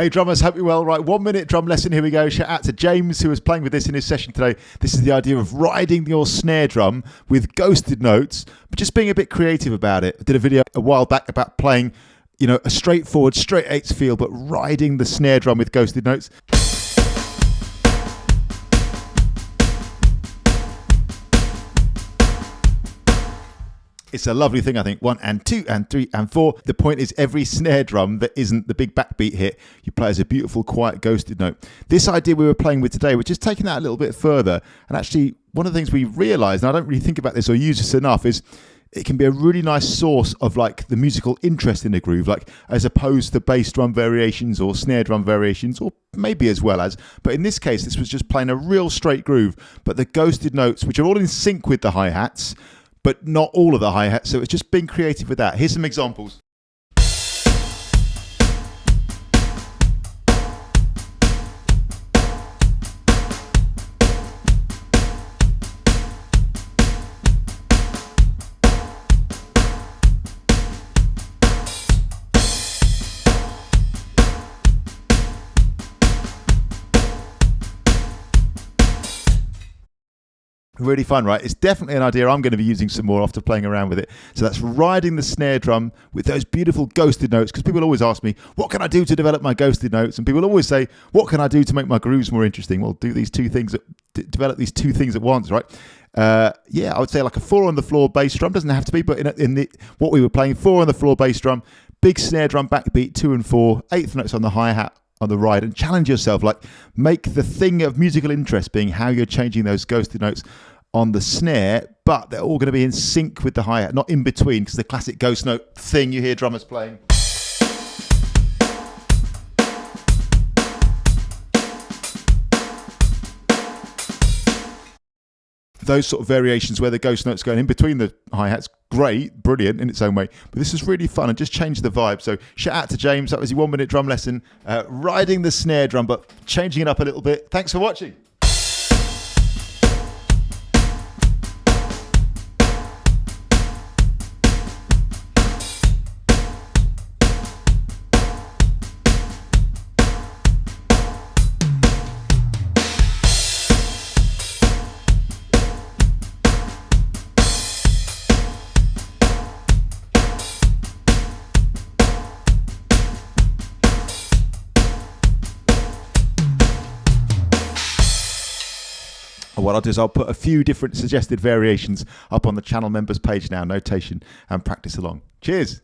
Hey drummers, hope you're well. Right, 1 minute drum lesson, here we go. Shout out to James who was playing with this in his session today. This is the idea of riding your snare drum with ghosted notes, but just being a bit creative about it. I did a video a while back about playing, a straightforward, straight eighths feel, but riding the snare drum with ghosted notes. It's a lovely thing, I think. 1 and 2 and 3 and 4. The point is every snare drum that isn't the big backbeat hit, you play as a beautiful, quiet, ghosted note. This idea we were playing with today, we're just taking that a little bit further. And actually, one of the things we realised, and I don't really think about this or use this enough, is it can be a really nice source of like the musical interest in the groove, like as opposed to bass drum variations or snare drum variations, or maybe as well as. But in this case, this was just playing a real straight groove, but the ghosted notes, which are all in sync with the hi-hats, but not all of the hi-hats, so it's just being creative with that. Here's some examples. Really fun, right? It's definitely an idea I'm going to be using some more after playing around with it. So that's riding the snare drum with those beautiful ghosted notes, because people always ask me, what can I do to develop my ghosted notes? And people always say, what can I do to make my grooves more interesting? Well, do these two things, develop these two things at once, right? Yeah, I would say like a 4 on the floor bass drum. Doesn't have to be, but in what we were playing, 4 on the floor bass drum, big snare drum backbeat, 2 and 4, eighth notes on the hi-hat, on the ride, and challenge yourself. Like, make the thing of musical interest being how you're changing those ghosted notes on the snare, but they're all going to be in sync with the hi-hat, not in between, because the classic ghost note thing you hear drummers playing. Those sort of variations where the ghost note's going in between the hi-hats, great, brilliant in its own way. But this is really fun and just changed the vibe. So shout out to James. That was your 1 minute drum lesson, riding the snare drum, but changing it up a little bit. Thanks for watching. What I'll do is I'll put a few different suggested variations up on the channel members page now, notation, and practice along. Cheers.